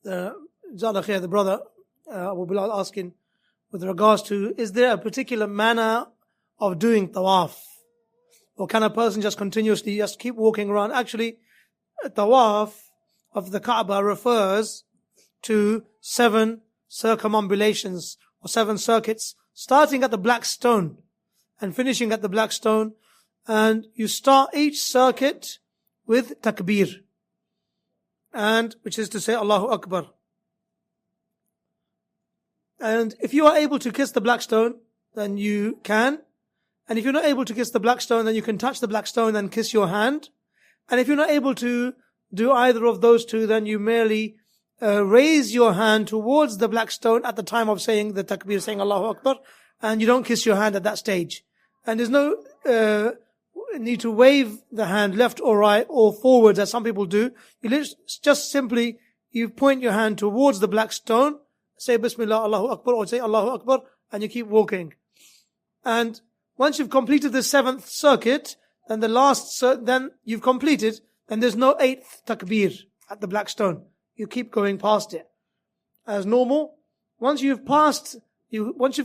Jazakallah khair, the brother Abu Bilal asking with regards to, is there a particular manner of doing tawaf? Or can a person just continuously just keep walking around? Actually, tawaf of the Kaaba refers to 7 circumambulations or 7 circuits, starting at the black stone and finishing at the black stone. And you start each circuit with takbir, and which is to say Allahu Akbar. And if you are able to kiss the black stone, then you can. And if you're not able to kiss the black stone, then you can touch the black stone and kiss your hand. And if you're not able to do either of those two, then you merely raise your hand towards the black stone at the time of saying the takbir, saying Allahu Akbar, and you don't kiss your hand at that stage. And there's no need to wave the hand left or right or forwards as some people do. You just simply, you point your hand towards the black stone, say Bismillah, Allahu Akbar, or say Allahu Akbar, and you keep walking. And once you've completed the 7th circuit, then then you've completed, then there's no 8th takbir at the black stone. You keep going past it as normal. Once you've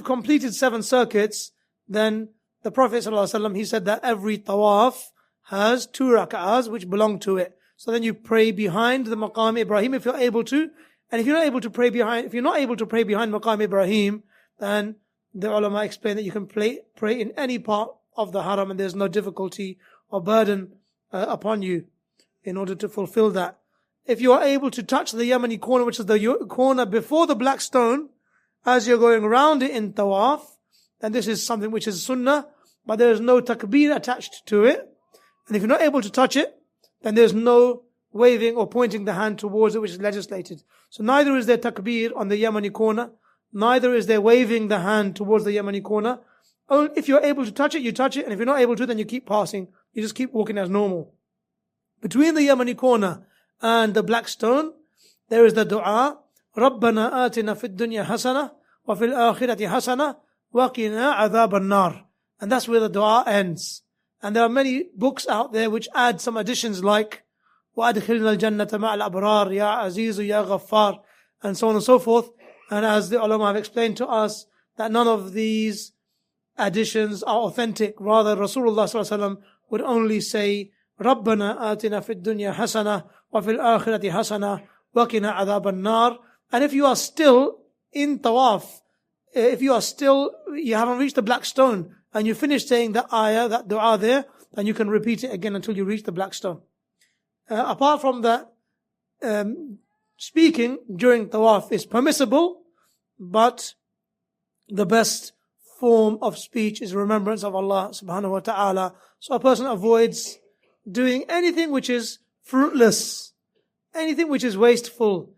completed 7 circuits, then the Prophet ﷺ, he said that every tawaf has 2 rak'ahs which belong to it. So then you pray behind the Maqam Ibrahim if you're able to. And if you're not able to pray behind Maqam Ibrahim, then the ulama explain that you can pray in any part of the haram and there's no difficulty or burden upon you in order to fulfill that. If you are able to touch the Yemeni corner, which is the corner before the black stone, as you're going around it in tawaf, then this is something which is sunnah, but there is no takbir attached to it. And if you're not able to touch it, then there's no waving or pointing the hand towards it, which is legislated. So neither is there takbir on the Yemeni corner, neither is there waving the hand towards the Yemeni corner. If you're able to touch it, you touch it, and if you're not able to, then you keep passing. You just keep walking as normal. Between the Yemeni corner and the black stone, there is the dua, رَبَّنَا آتِنَا فِي الدُّنْيَا حَسَنَةً وَفِي الْآخِرَةِ حَسَنَةً وَقِنَا عَذَابَ النَّارِ. And that's where the dua ends. And there are many books out there which add some additions like وَأَدْخِلْنَا الْجَنَّةَ مَعَ الْأَبْرَارِ يَا عَزِيزُ يَا غَفَّارِ, and so on and so forth. And as the ulama have explained to us, that none of these additions are authentic. Rather, Rasulullah ﷺ would only say, رَبَّنَا آتِنَا فِي الدُّنْيا حَسَنَةً وَفِي الْآخِرَةِ حَسَنَةً وَقِنَا عَذَابَ النَّارِ. And if you are still in tawaf, you haven't reached the black stone, and you finish saying that ayah, that dua there, then you can repeat it again until you reach the black stone. Apart from that, speaking during tawaf is permissible, but the best form of speech is remembrance of Allah subhanahu wa ta'ala. So a person avoids doing anything which is fruitless, anything which is wasteful.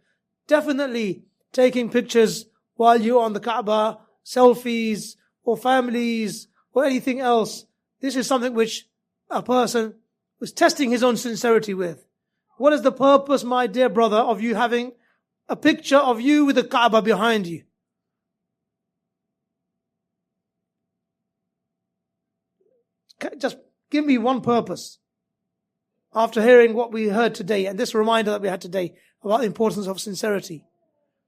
Definitely taking pictures while you're on the Kaaba, selfies or families or anything else. This is something which a person was testing his own sincerity with. What is the purpose, my dear brother, of you having a picture of you with the Kaaba behind you? Just give me one purpose. After hearing what we heard today, and this reminder that we had today about the importance of sincerity,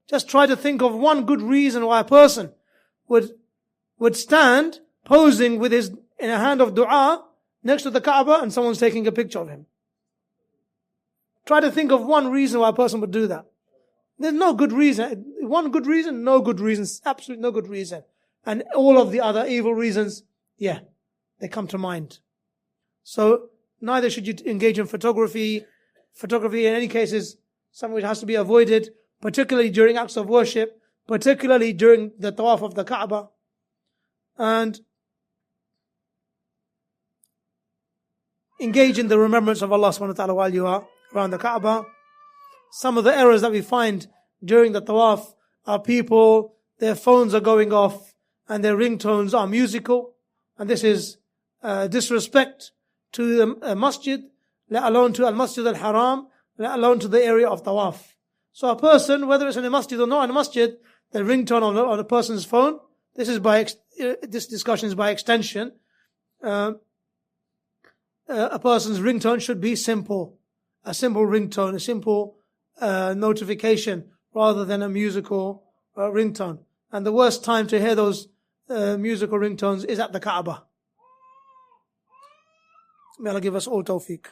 just try to think of one good reason why a person would stand posing with in a hand of dua next to the Kaaba and someone's taking a picture of him. Try to think of one reason why a person would do that. There's no good reason. One good reason, no good reasons, absolutely no good reason. And all of the other evil reasons, yeah, they come to mind. So neither should you engage in photography. Photography in any case is something which has to be avoided, particularly during acts of worship, particularly during the tawaf of the Kaaba. And engage in the remembrance of Allah subhanahu wa ta'ala while you are around the Kaaba. Some of the errors that we find during the tawaf are people, their phones are going off and their ringtones are musical. And this is disrespect to the masjid, let alone to al-masjid al-haram, let alone to the area of tawaf. So a person, whether it's in a masjid or not in a masjid, the ringtone on a person's phone, this discussion is by extension. A person's ringtone should be simple. A simple ringtone, a simple notification rather than a musical ringtone. And the worst time to hear those musical ringtones is at the Kaaba. May Allah give us all tawfiq.